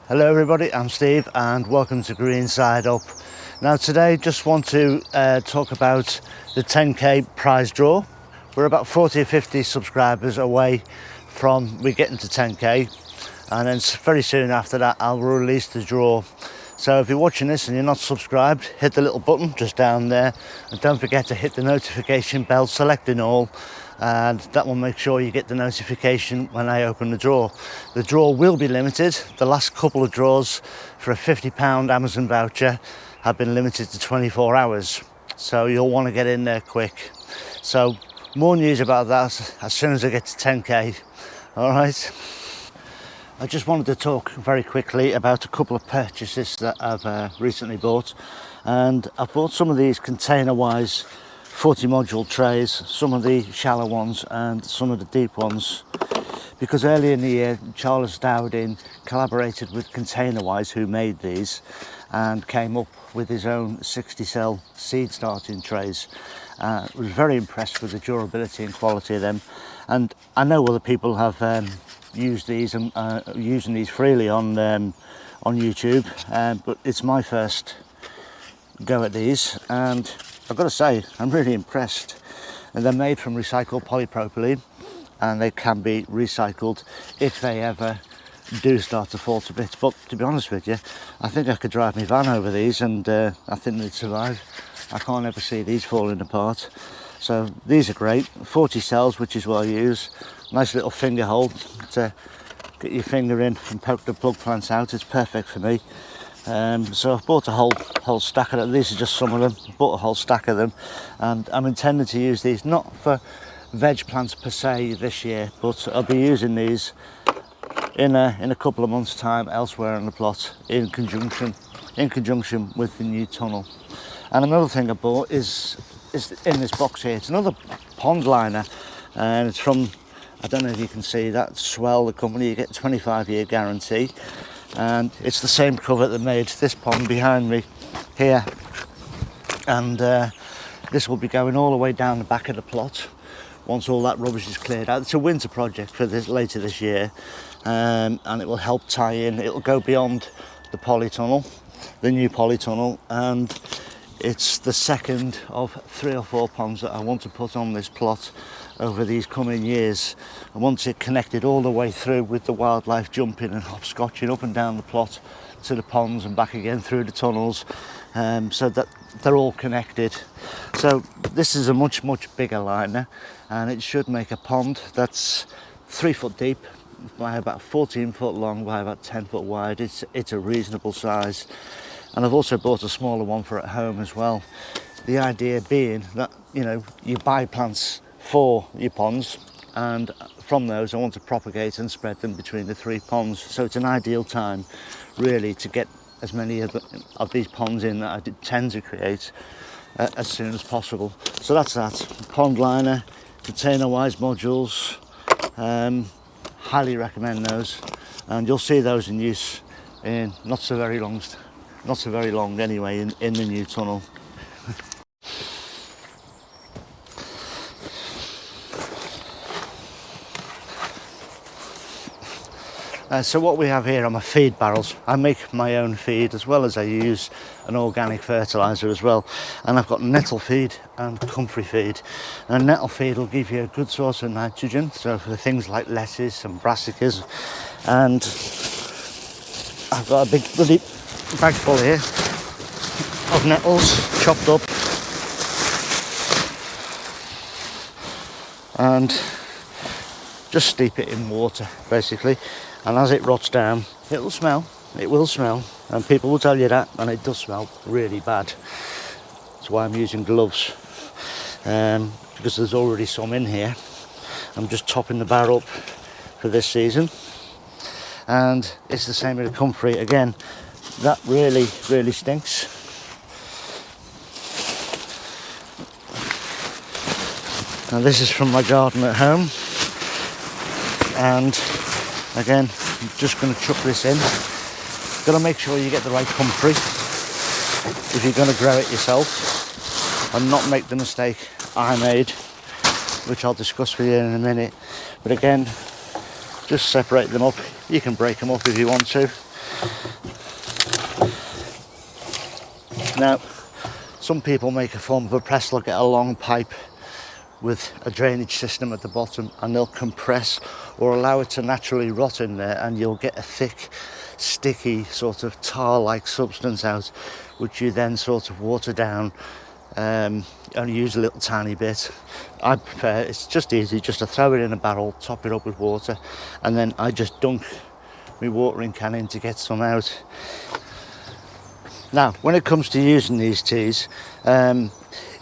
Hello everybody, I'm Steve and welcome to Green Side Up. Now today just want to talk about the 10k prize draw. We're about 40 or 50 subscribers away from we getting to 10k, and then very soon after that I'll release the draw. So if you're watching this and you're not subscribed, hit the little button just down there and don't forget to hit the notification bell, selecting all, and that will make sure you get the notification when I open the draw. The draw will be limited. The last couple of draws for a £50 Amazon voucher have been limited to 24 hours, so you'll want to get in there quick. So more news about that as soon as I get to 10k. All right. I just wanted to talk very quickly about a couple of purchases that I've recently bought, and I've bought some of these container-wise 40 module trays, some of the shallow ones and some of the deep ones, because earlier in the year Charles Dowding collaborated with Container-wise, who made these, and came up with his own 60 cell seed starting trays. I was very impressed with the durability and quality of them, and I know other people have used these and using these freely on YouTube, but it's my first go at these, and I've got to say I'm really impressed. And they're made from recycled polypropylene, and they can be recycled if they ever do start to fall to bits. But to be honest with you, I think I could drive my van over these and I think they'd survive. I can't ever see these falling apart. So these are great. 40 cells, which is what I use. Nice little finger hole to get your finger in and poke the plug plants out. It's perfect for me. So I've bought a whole stack of them. These are just some of them. Bought a whole stack of them, and I'm intending to use these not for veg plants per se this year, but I'll be using these in a couple of months' time elsewhere on the plot in conjunction with the new tunnel. And another thing I bought is in this box here. It's another pond liner, and it's from, I don't know if you can see that, Swell, the company. You get a 25-year guarantee, and it's the same cover that made this pond behind me here. And this will be going all the way down the back of the plot once all that rubbish is cleared out. It's a winter project for this later this year, and it will help tie in. It'll go beyond the polytunnel, the new polytunnel, and it's the second of 3 or 4 ponds that I want to put on this plot over these coming years. I want it connected all the way through with the wildlife jumping and hopscotching up and down the plot to the ponds and back again through the tunnels, so that they're all connected. So this is a much bigger liner, and it should make a pond that's 3 foot deep by about 14 foot long by about 10 foot wide. It's a reasonable size. And I've also bought a smaller one for at home as well. The idea being that, you know, you buy plants for your ponds, and from those I want to propagate and spread them between the 3 ponds. So it's an ideal time really to get as many of these ponds in that I tend to create as soon as possible. So that's that. Pond liner, container-wise modules, highly recommend those, and you'll see those in use in not so very long anyway in the new tunnel. So what we have here are my feed barrels. I make my own feed as well as I use an organic fertiliser as well. And I've got Nettle feed and Comfrey feed. And Nettle feed will give you a good source of nitrogen, so for things like lettuce and brassicas. And I've got a big bloody bag full here of nettles chopped up. And just steep it in water basically. And as it rots down, it will smell, and people will tell you that, and it does smell really bad. That's why I'm using gloves, because there's already some in here. I'm just topping the barrel up for this season. And it's the same with the Comfrey. Again, that really stinks. Now this is from my garden at home, and again, I'm just going to chuck this in. Got to make sure you get the right Comfrey if you're going to grow it yourself, and not make the mistake I made, which I'll discuss with you in a minute. But again, just separate them up. You can break them up if you want to, Now, some people make a form of a press. They'll get a long pipe with a drainage system at the bottom, and they'll compress or allow it to naturally rot in there, and you'll get a thick, sticky, sort of tar-like substance out, which you then sort of water down. Only use a little tiny bit. I prefer, it's just easy just to throw it in a barrel, top it up with water, and then I just dunk my watering can in to get some out. Now, when it comes to using these teas,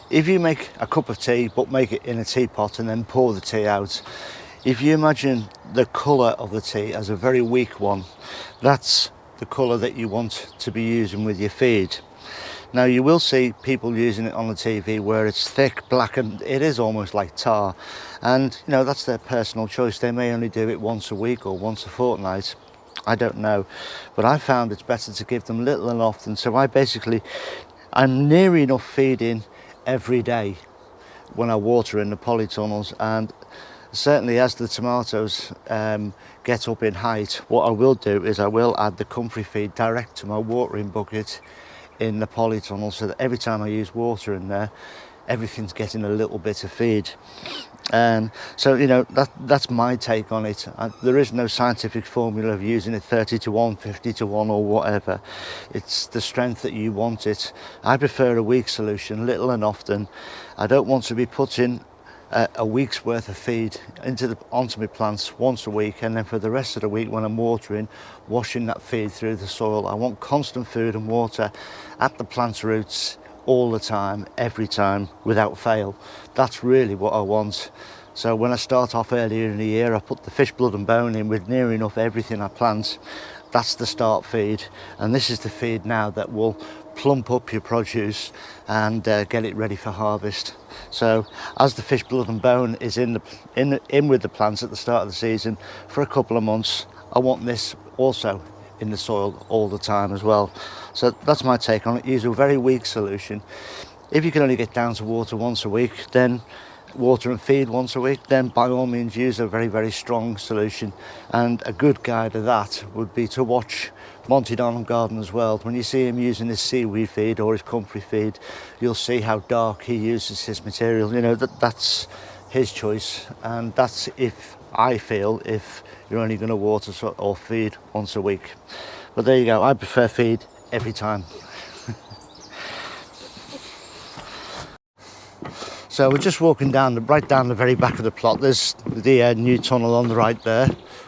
if you make a cup of tea but make it in a teapot and then pour the tea out, if you imagine the colour of the tea as a very weak one, that's the colour that you want to be using with your feed. Now, you will see people using it on the TV where it's thick, black, and it is almost like tar, and you know, that's their personal choice. They may only do it once a week or once a fortnight, I don't know, but I found it's better to give them little and often. So I'm near enough feeding every day when I water in the polytunnels, and certainly as the tomatoes get up in height, what I will do is I will add the Comfrey feed direct to my watering bucket in the polytunnel, so that every time I use water in there, everything's getting a little bit of feed. So you know, that's my take on it. There is no scientific formula of using it 30 to 1, 50 to 1 or whatever. It's the strength that you want it. I prefer a weak solution, little and often. I don't want to be putting a week's worth of feed onto my plants once a week, and then for the rest of the week when I'm watering, washing that feed through the soil. I want constant food and water at the plant's roots all the time, every time, without fail. That's really what I want. So when I start off earlier in the year, I put the fish blood and bone in with near enough everything I plant. That's the start feed, and this is the feed now that will plump up your produce and get it ready for harvest. So as the fish blood and bone is in with the plants at the start of the season for a couple of months, I want this also in the soil all the time as well. So that's my take on it. Use a very weak solution. If you can only get down to water once a week, then water and feed once a week, then by all means use a very, very strong solution. And a good guide of that would be to watch Monty Donald Gardener's World. When you see him using his seaweed feed or his Comfrey feed, you'll see how dark he uses his material. You know, that's his choice, and that's if you're only going to water or feed once a week. But there you go, I prefer feed every time. So we're just walking right down the very back of the plot. There's the new tunnel on the right there.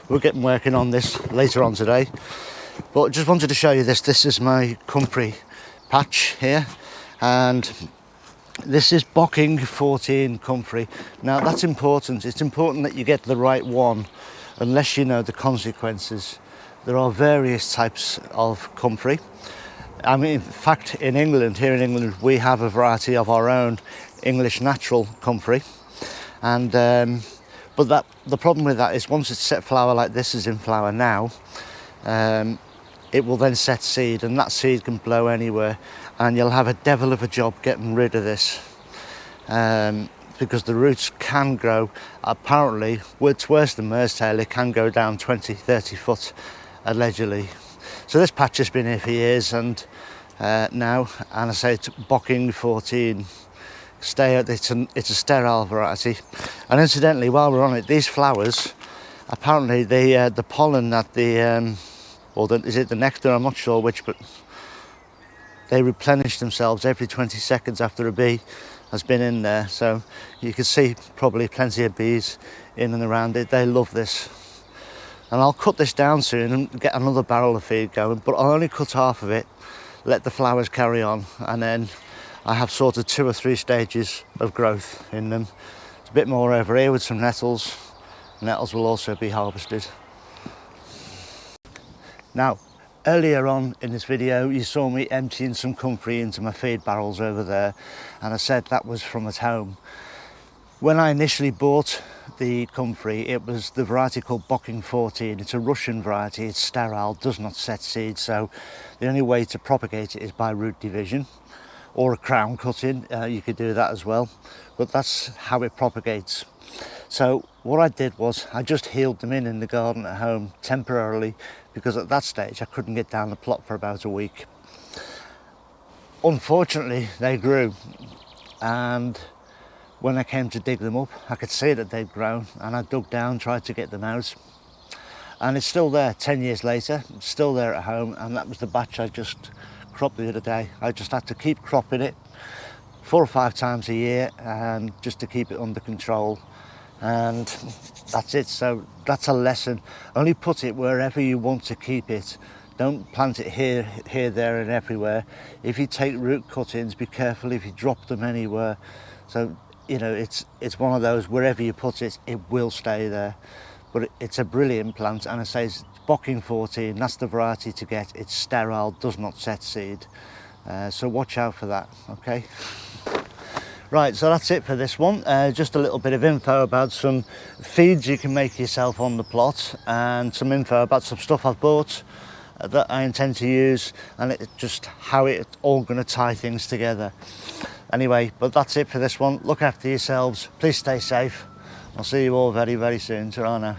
We're getting working on this later on today. But just wanted to show you this. This is my Comfrey patch here, and this is Bocking 14 Comfrey. Now that's important. It's important that you get the right one, unless you know the consequences. There are various types of Comfrey. I mean, in fact, here in England, we have a variety of our own English natural Comfrey, and but the problem with that is once it's set flower like this is in flower now, it will then set seed, and that seed can blow anywhere, and you'll have a devil of a job getting rid of this, because the roots can grow. Apparently, it's worse than Mersetail. It can go down 20-30 foot allegedly. So this patch has been here for years, and now, and I say it's Bocking 14. It's a sterile variety. And incidentally, while we're on it, these flowers, apparently the pollen that is it the nectar, I'm not sure which, but they replenish themselves every 20 seconds after a bee has been in there. So you can see probably plenty of bees in and around it. They love this. And I'll cut this down soon and get another barrel of feed going, but I'll only cut half of it, let the flowers carry on, and then I have sort of 2 or 3 stages of growth in them. It's a bit more over here with some nettles. Nettles will also be harvested. Now, earlier on in this video, you saw me emptying some Comfrey into my feed barrels over there, and I said that was from at home. When I initially bought the Comfrey, it was the variety called Bocking 14. It's a Russian variety, it's sterile, does not set seed, so the only way to propagate it is by root division or a crown cutting. You could do that as well, but that's how it propagates. So what I did was I just healed them in the garden at home temporarily because at that stage I couldn't get down the plot for about a week. Unfortunately, they grew, and when I came to dig them up, I could see that they'd grown, and I dug down, tried to get them out, and it's still there 10 years later. It's still there at home, and that was the batch I just cropped the other day. I just had to keep cropping it 4 or 5 times a year, and just to keep it under control, and that's it. So that's a lesson. Only put it wherever you want to keep it. Don't plant it here, there and everywhere. If you take root cuttings, be careful if you drop them anywhere. So, you know, it's one of those, wherever you put it, it will stay there. But it's a brilliant plant, and I say it's Bocking 14, that's the variety to get. It's sterile, does not set seed. So watch out for that, okay? Right, so that's it for this one. Just a little bit of info about some feeds you can make yourself on the plot, and some info about some stuff I've bought that I intend to use, and it's just how it's all going to tie things together. Anyway, but that's it for this one. Look after yourselves. Please stay safe. I'll see you all very, very soon. Ta-ra now.